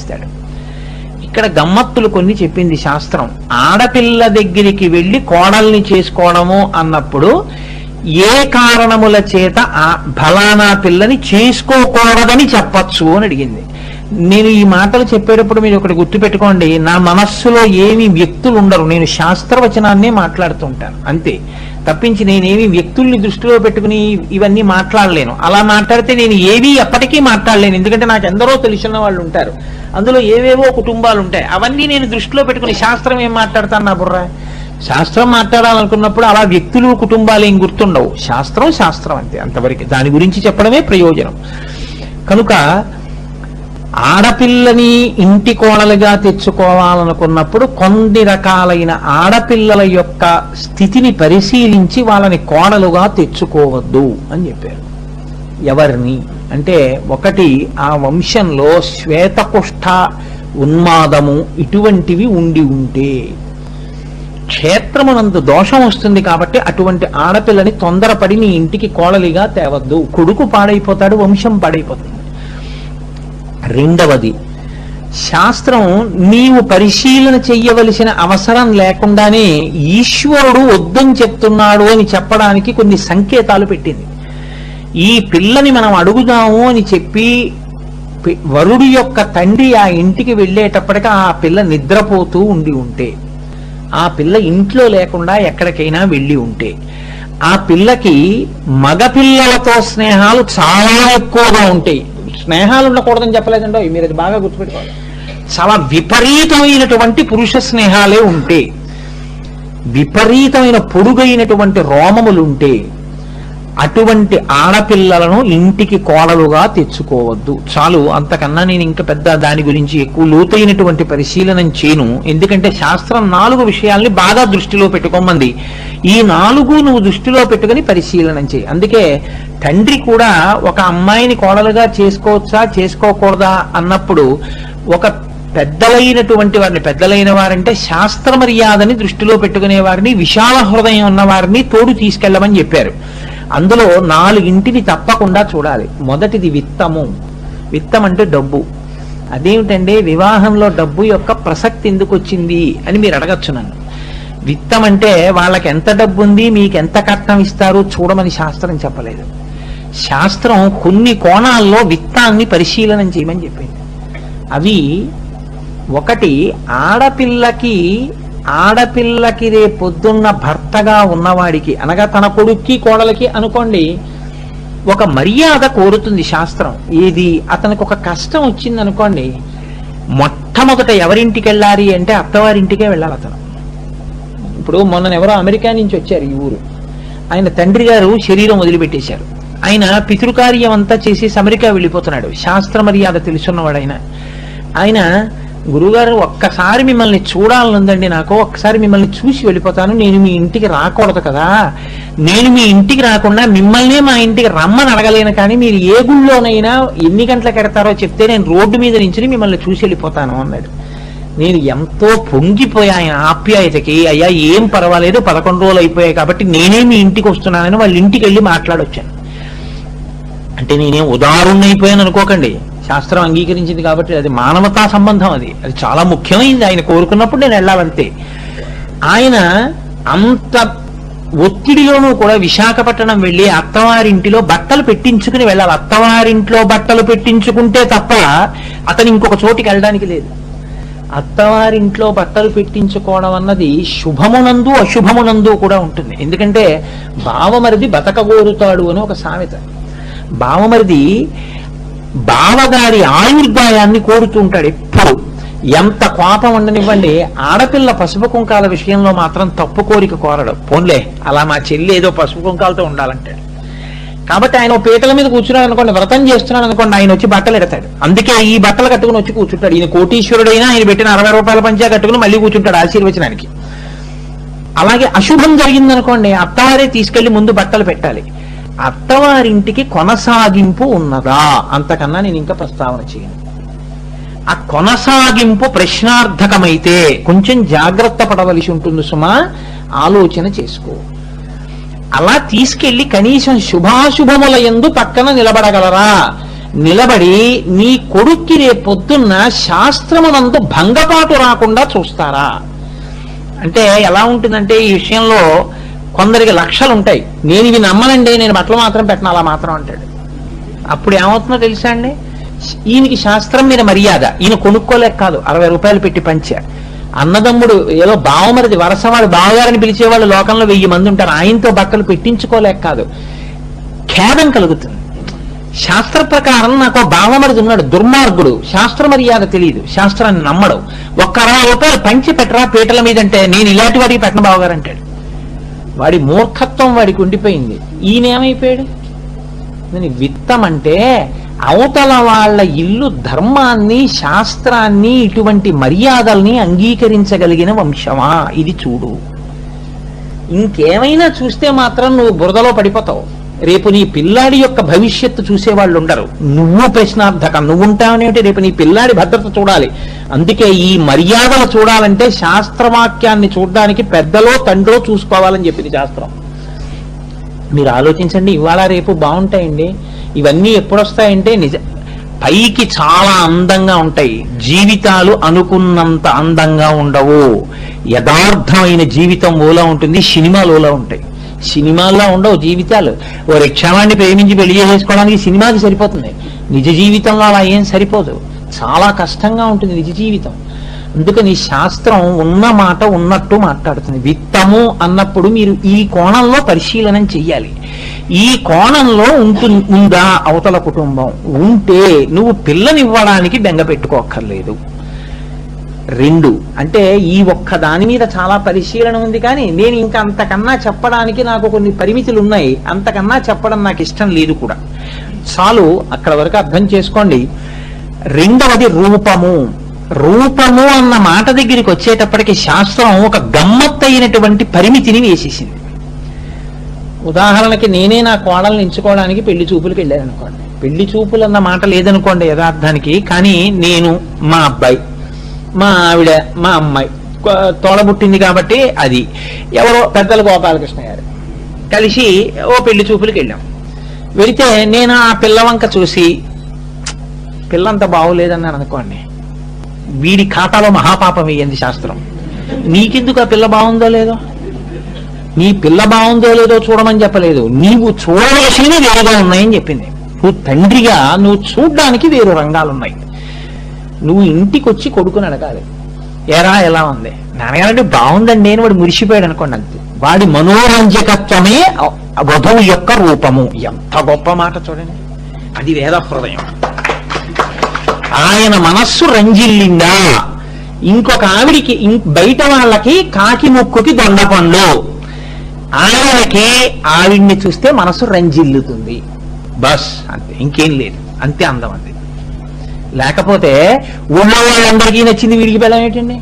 చేస్తాడు. ఇక్కడ గమ్మత్తులు కొన్ని చెప్పింది శాస్త్రం. ఆడపిల్ల దగ్గరికి వెళ్ళి కోడల్ని చేసుకోవడము అన్నప్పుడు ఏ కారణముల చేత ఆ ఫలానా పిల్లని చేసుకోకూడదని చెప్పచ్చు అని అడిగింది. నేను ఈ మాటలు చెప్పేటప్పుడు మీరు ఒకటి గుర్తుపెట్టుకోండి, నా మనస్సులో ఏమి వ్యక్తులు ఉండరు, నేను శాస్త్రవచనాన్నే మాట్లాడుతుంటాను అంతే. తప్పించి నేనేమి వ్యక్తుల్ని దృష్టిలో పెట్టుకుని ఇవన్నీ మాట్లాడలేను. అలా మాట్లాడితే నేను ఏవి ఎప్పటికీ మాట్లాడలేను, ఎందుకంటే నాకు ఎందరో తెలిసిన వాళ్ళు ఉంటారు, అందులో ఏవేవో కుటుంబాలు ఉంటాయి. అవన్నీ నేను దృష్టిలో పెట్టుకుని శాస్త్రం ఏం మాట్లాడతాను నా బుర్ర. శాస్త్రం మాట్లాడాలనుకున్నప్పుడు అలా వ్యక్తులు కుటుంబాలు ఏం గుర్తుండవు. శాస్త్రం శాస్త్రం అంతే, అంతవరకు. దాని గురించి చెప్పడమే ప్రయోజనం. కనుక ఆడపిల్లని ఇంటి కోడలుగా తెచ్చుకోవాలనుకున్నప్పుడు కొన్ని రకాలైన ఆడపిల్లల యొక్క స్థితిని పరిశీలించి వాళ్ళని కోడలుగా తెచ్చుకోవద్దు అని చెప్పారు. ఎవరిని అంటే, ఒకటి ఆ వంశంలో శ్వేతకుష్ఠ ఉన్మాదము ఇటువంటివి ఉండి ఉంటే క్షేత్రమునందు దోషం వస్తుంది. కాబట్టి అటువంటి ఆడపిల్లని తొందరపడి నీ ఇంటికి కోడలిగా తేవద్దు, కొడుకు పాడైపోతాడు, వంశం పాడైపోతుంది. రెండవది, శాస్త్రం నీవు పరిశీలన చెయ్యవలసిన అవసరం లేకుండానే ఈశ్వరుడు వద్దని చెప్తున్నాడు అని చెప్పడానికి కొన్ని సంకేతాలు పెట్టింది. ఈ పిల్లని మనం అడుగుదాము అని చెప్పి వరుడు యొక్క తండ్రి ఆ ఇంటికి వెళ్ళేటప్పటికి ఆ పిల్ల నిద్రపోతూ ఉండి ఉంటే, ఆ పిల్ల ఇంట్లో లేకుండా ఎక్కడికైనా వెళ్ళి ఉంటే, ఆ పిల్లకి మగపిల్లలతో స్నేహాలు చాలా ఎక్కువగా ఉంటాయి. స్నేహాలు ఉండకూడదని చెప్పలేదండో, మీరు అది బాగా గుర్తుపెట్టుకోవాలి. చాలా విపరీతమైనటువంటి పురుష స్నేహాలే ఉంటే, విపరీతమైన పొడుగైనటువంటి రోమములు ఉంటే, అటువంటి ఆడపిల్లలను ఇంటికి కోడలుగా తెచ్చుకోవద్దు. చాలు, అంతకన్నా నేను ఇంకా పెద్ద దాని గురించి ఎక్కువ లోతైనటువంటి పరిశీలన చేయను. ఎందుకంటే శాస్త్రం 4 విషయాల్ని బాగా దృష్టిలో పెట్టుకోమంది. ఈ 4 నువ్వు దృష్టిలో పెట్టుకుని పరిశీలన చేయి. అందుకే తండ్రి కూడా ఒక అమ్మాయిని కోడలుగా చేసుకోవచ్చా చేసుకోకూడదా అన్నప్పుడు ఒక పెద్దలైనటువంటి వారిని, పెద్దలైన వారంటే శాస్త్ర మర్యాదని దృష్టిలో పెట్టుకునే వారిని, విశాల హృదయం ఉన్న వారిని తోడు తీసుకెళ్ళమని చెప్పారు. అందులో 4 తప్పకుండా చూడాలి. మొదటిది విత్తము. విత్తం అంటే డబ్బు. అదేమిటండి, వివాహంలో డబ్బు యొక్క ప్రసక్తి ఎందుకు వచ్చింది అని మీరు అడగచ్చు నన్ను. విత్తం అంటే వాళ్ళకి ఎంత డబ్బు ఉంది, మీకు ఎంత కట్నం ఇస్తారు చూడమని శాస్త్రం చెప్పలేదు. శాస్త్రం కొన్ని కోణాల్లో విత్తాన్ని పరిశీలన చేయమని చెప్పింది. అవి ఒకటి, ఆడపిల్లకి రేపొద్దున్న భర్తగా ఉన్నవాడికి, అనగా తన కొడుక్కి కోడలకి అనుకోండి, ఒక మర్యాద కోరుతుంది శాస్త్రం. ఏది, అతనికి ఒక కష్టం వచ్చింది అనుకోండి, మొట్టమొదట ఎవరింటికి వెళ్ళాలి అంటే అత్తవారింటికే వెళ్ళాలి అతను. ఇప్పుడు మొన్న ఎవరో అమెరికా నుంచి వచ్చారు ఈ ఊరు. ఆయన తండ్రి గారు శరీరం వదిలిపెట్టేశారు. ఆయన పితృకార్యం అంతా చేసి అమెరికా వెళ్ళిపోతున్నాడు. శాస్త్ర మర్యాద తెలుసున్నవాడు ఆయన గురుగారు ఒక్కసారి మిమ్మల్ని చూడాలనుందండి, నాకు ఒక్కసారి మిమ్మల్ని చూసి వెళ్ళిపోతాను, నేను మీ ఇంటికి రాకూడదు కదా, నేను మీ ఇంటికి రాకుండా మిమ్మల్నే మా ఇంటికి రమ్మని అడగలేను, కానీ మీరు ఏ గుళ్ళోనైనా ఎన్ని గంటలకు ఎడతారో చెప్తే నేను రోడ్డు మీద నుంచి మిమ్మల్ని చూసి వెళ్ళిపోతాను అన్నాడు. నేను ఎంతో పొంగిపోయా ఆయన ఆప్యాయతకి. అయ్యా ఏం పర్వాలేదు, 11 రోజులు అయిపోయాయి కాబట్టి నేనే మీ ఇంటికి వస్తున్నానని వాళ్ళ ఇంటికి వెళ్ళి మాట్లాడొచ్చాను. అంటే నేనేం ఉదారుణ్ణైపోయాను అనుకోకండి, శాస్త్రం అంగీకరించింది కాబట్టి అది మానవతా సంబంధం, అది చాలా ముఖ్యమైంది. ఆయన కోరుకున్నప్పుడు నేను వెళ్ళాలంతే. ఆయన అంత ఒత్తిడిలోనూ కూడా విశాఖపట్నం వెళ్ళి అత్తవారింటిలో బట్టలు పెట్టించుకుని వెళ్ళాలి. అత్తవారింట్లో బట్టలు పెట్టించుకుంటే తప్ప అతను ఇంకొక చోటికి వెళ్ళడానికి లేదు. అత్తవారింట్లో బట్టలు పెట్టించుకోవడం అన్నది శుభమునందు అశుభమునందు కూడా ఉంటుంది. ఎందుకంటే బావమరిది బతకగోరుతాడు అని ఒక సామెత. బావమరిది బావగారి ఆయుర్దాయాన్ని కోరుతూ ఉంటాడు ఎప్పుడు. ఎంత కోపం ఉండనివ్వండి, ఆడపిల్ల పసుపు కుంకాల విషయంలో మాత్రం తప్పు కోరిక కోరడు. పోన్లే, అలా మా చెల్లి ఏదో పసుపు కుంకాలతో ఉండాలంటాడు. కాబట్టి ఆయన పీటల మీద కూర్చున్నాడు అనుకోండి, వ్రతం చేస్తున్నాడు అనుకోండి, ఆయన వచ్చి బట్టలు ఎడతాడు. అందుకే ఈ బట్టలు కట్టుకుని వచ్చి కూర్చుంటాడు. ఈయన కోటీశ్వరుడైనా ఆయన పెట్టిన 60 రూపాయల పంచా కట్టుకుని మళ్ళీ కూర్చుంటాడు ఆశీర్వచనానికి. అలాగే అశుభం జరిగిందనుకోండి, అత్తవారే తీసుకెళ్లి ముందు బట్టలు పెట్టాలి. అత్తవారింటికి కొనసాగింపు ఉన్నదా, అంతకన్నా నేను ఇంకా ప్రస్తావన చేయను. ఆ కొనసాగింపు ప్రశ్నార్థకమైతే కొంచెం జాగ్రత్త పడవలసి ఉంటుంది సుమా, ఆలోచన చేసుకో. అలా తీసుకెళ్లి కనీసం శుభాశుభముల యందు పక్కన నిలబడగలరా? నిలబడి నీ కొడుక్కి రేపొద్దున్న శాస్త్రమునందు భంగపాటు రాకుండా చూస్తారా అంటే ఎలా ఉంటుందంటే ఈ విషయంలో కొందరికి లక్షలు ఉంటాయి. నేను ఇవి నమ్మనండి, నేను బట్టలు మాత్రం పెట్టను అలా మాత్రం అంటాడు. అప్పుడు ఏమవుతుందో తెలుసా అండి, ఈయనకి శాస్త్రం మీద మర్యాద, ఈయన కొనుక్కోలేక కాదు 60 రూపాయలు పెట్టి పంచా. అన్నదమ్ముడు ఏదో బావమరిది వరసవాడు బావగారిని పిలిచేవాళ్ళు లోకంలో 1000 మంది ఉంటారు, ఆయనతో బట్టలు పెట్టించుకోలేక కాదు, ఖేదం కలుగుతుంది. శాస్త్ర ప్రకారం నాకు బావమరిది ఉన్నాడు, దుర్మార్గుడు, శాస్త్ర మర్యాద తెలియదు, శాస్త్రాన్ని నమ్మడు, 60 రూపాయలు పంచి పెట్టరా పీటల మీద అంటే నేను ఇలాంటి వాడికి పెట్టిన బావగారు అంటాడు. వాడి మూర్ఖత్వం వాడికి ఉండిపోయింది. ఈయనేమైపోయాడు? విత్తం అంటే అవతల వాళ్ళ ఇల్లు ధర్మాన్ని శాస్త్రాన్ని ఇటువంటి మర్యాదల్ని అంగీకరించగలిగిన వంశమా ఇది చూడు. ఇంకేమైనా చూస్తే మాత్రం నువ్వు బురదలో పడిపోతావు. రేపు నీ పిల్లాడి యొక్క భవిష్యత్తు చూసేవాళ్ళు ఉండరు. నువ్వు ప్రశ్నార్థకం, నువ్వు ఉంటావనేమిటి, రేపు నీ పిల్లాడి భద్రత చూడాలి. అందుకే ఈ మర్యాదలు చూడాలంటే శాస్త్రవాక్యాన్ని చూడడానికి పెద్దలో తండ్రో చూసుకోవాలని చెప్పింది శాస్త్రం. మీరు ఆలోచించండి, ఇవాళ రేపు బాగుంటాయండి. ఇవన్నీ ఎప్పుడొస్తాయంటే పైకి చాలా అందంగా ఉంటాయి, జీవితాలు అనుకున్నంత అందంగా ఉండవు. యథార్థమైన జీవితం ఓలా ఉంటుంది, సినిమాలు ఓలా ఉంటాయి. సినిమాల్లో ఉండవు జీవితాలు. ఓ రిక్షావాణ్ణి ప్రేమించి పెళ్లి చేసుకోవడానికి సినిమాకి సరిపోతుంది, నిజ జీవితంలో అలా ఏం సరిపోదు. చాలా కష్టంగా ఉంటుంది నిజ జీవితం. అందుకని శాస్త్రం ఉన్న మాట ఉన్నట్టు మాట్లాడుతుంది. విత్తము అన్నప్పుడు మీరు ఈ కోణంలో పరిశీలనం చెయ్యాలి. ఈ కోణంలో ఉందా అవతల కుటుంబం? ఉంటే నువ్వు పిల్లనివ్వడానికి బెంగ పెట్టుకోక్కర్లేదు. 2 అంటే ఈ ఒక్క దాని మీద చాలా పరిశీలన ఉంది, కానీ నేను ఇంకా అంతకన్నా చెప్పడానికి నాకు కొన్ని పరిమితులు ఉన్నాయి, అంతకన్నా చెప్పడం నాకు ఇష్టం లేదు కూడా. చాలు అక్కడ వరకు అర్థం చేసుకోండి. 2వది రూపము. రూపము అన్న మాట దగ్గరికి వచ్చేటప్పటికి శాస్త్రం ఒక గమ్మత్తైనటువంటి పరిమితిని వేసేసింది. ఉదాహరణకి నేనే నా కోడల్ని ఎంచుకోవడానికి పెళ్లి చూపులకు వెళ్ళాను అనుకోండి. పెళ్లి చూపులు అన్న మాట లేదనుకోండి యథార్థానికి, కానీ నేను, మా అబ్బాయి, మా ఆవిడ, మా అమ్మాయి తోడబుట్టింది కాబట్టి అది ఎవరో పెద్దలు గోపాలకృష్ణ గారు కలిసి ఓ పెళ్లి చూపులకు వెళ్ళాం. వెళితే నేను ఆ పిల్లవంక చూసి పిల్లంత బాగోలేదన్నాను అనుకోండి, వీడి ఖాతాలో మహాపాపం వేయండి శాస్త్రం. నీకెందుకు ఆ పిల్ల బాగుందో లేదో, నీ పిల్ల బాగుందో లేదో చూడమని చెప్పలేదు, నీవు చూడవలసినవి వేరుగా ఉన్నాయని చెప్పింది. నువ్వు తండ్రిగా నువ్వు చూడ్డానికి వేరు రంగాలు ఉన్నాయి. నువ్వు ఇంటికి వచ్చి కొడుకుని అడగాలి, ఎరా ఎలా ఉంది నాన్నగారంటే బాగుందండి అని వాడు మురిసిపోయాడు అనుకోండి, అంతే. వాడి మనోరంజకత్వమే వధువు యొక్క రూపము. ఎంత గొప్ప మాట చూడండి, అది వేద హృదయం. ఆయన మనస్సు రంజిల్లిందా, ఇంకొక ఆవిడికి బయట వాళ్ళకి కాకి ముక్కుకి దొండపండు, ఆయనకి ఆవిడ్ని చూస్తే మనసు రంజిల్లుతుంది. బస్ అంతే, ఇంకేం లేదు, అంతే అందం అంతే. లేకపోతే ఊళ్ళో వాళ్ళందరికీ నచ్చింది వీడికి బెల్లం ఏంటండి,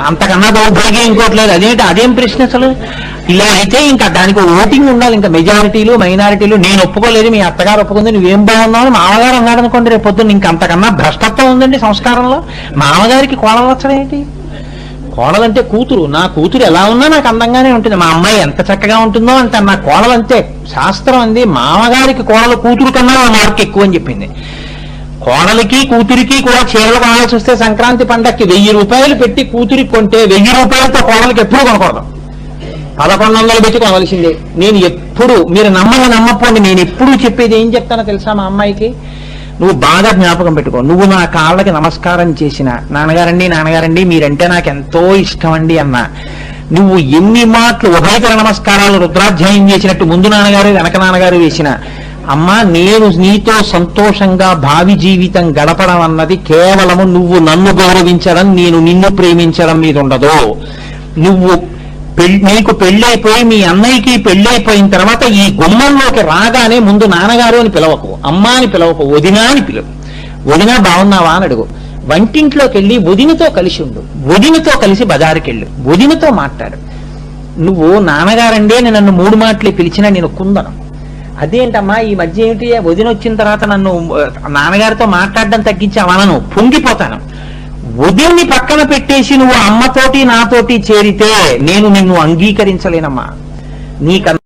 అంతకన్నా దౌర్భాగ్యం ఇంకోటి లేదు. అదేం ప్రశ్న అసలు? ఇలా అయితే ఇంకా దానికి ఓటింగ్ ఉండాలి, ఇంకా మెజారిటీలు మైనారిటీలు. నేను ఒప్పుకోలేదు, మీ అత్తగారు ఒప్పుకుంది, నువ్వేం బాగున్నావు మామగారు అన్నాడు అనుకోండి, రేపు పొద్దున్న ఇంక అంతకన్నా భ్రష్టత్వం ఉందండి సంస్కారంలో. మామగారికి కోడలు వచ్చడం ఏంటి? కోడలంటే కూతురు, నా కూతురు ఎలా ఉన్నా నాకు అందంగానే ఉంటుంది, మా అమ్మాయి ఎంత చక్కగా ఉంటుందో అంత నా కోడలు అంతే. శాస్త్రం అంది మామగారికి కోడలు కూతురు కన్నా మార్క్ ఎక్కువ అని చెప్పింది. కోడలికి కూతురికి కూడా చీరలు కొనాల్సి వస్తే సంక్రాంతి పండక్కి 1000 రూపాయలు పెట్టి కూతురికి కొంటే 1000 రూపాయలతో కోడలికి ఎప్పుడు కొనకూడదు, 1100 పెట్టి కొనవలసిందే. నేను ఎప్పుడు, మీరు నమ్మకపోండి, నేను ఎప్పుడు చెప్పేది ఏం చెప్తానో తెలుసా మా అమ్మాయికి? నువ్వు బాగా జ్ఞాపకం పెట్టుకో, నువ్వు నా కాళ్ళకి నమస్కారం చేసిన నాన్నగారండి మీరంటే నాకు ఎంతో ఇష్టం అండి అన్నా, నువ్వు ఎన్ని మాటలు ఉభయకర నమస్కారాలు రుద్రాధ్యాయం చేసినట్టు ముందు నాన్నగారు వెనక నాన్నగారు వేసిన, అమ్మా నేను నీతో సంతోషంగా భావి జీవితం గడపడం అన్నది కేవలము నువ్వు నన్ను గౌరవించడం, నేను నిన్ను ప్రేమించడం మీద ఉండదు. నువ్వు నీకు పెళ్ళైపోయి మీ అన్నయ్యకి పెళ్ళైపోయిన తర్వాత ఈ గుమ్మంలోకి రాగానే ముందు నాన్నగారు అని పిలవకు, అమ్మ అని పిలవకు, వదినా అని పిలువు. వదినా బాగున్నావా అని అడుగు. వంటింట్లోకి వెళ్ళి వదినతో కలిసి ఉండు, వదినతో కలిసి బజారుకి వెళ్ళు, వదినతో మాట్లాడు. నువ్వు నాన్నగారండే నన్ను 3 మాటలే పిలిచినా నేను కుందను. అదేంటమ్మా ఈ మధ్య ఏమిటి, వదిన వచ్చిన తర్వాత నన్ను నాన్నగారితో మాట్లాడడం తగ్గించావనను, పొంగిపోతాను. వదిన్ని పక్కన పెట్టేసి నువ్వు అమ్మతోటి నాతోటి చేరితే నేను నిన్ను అంగీకరించలేనమ్మా. నీకన్నా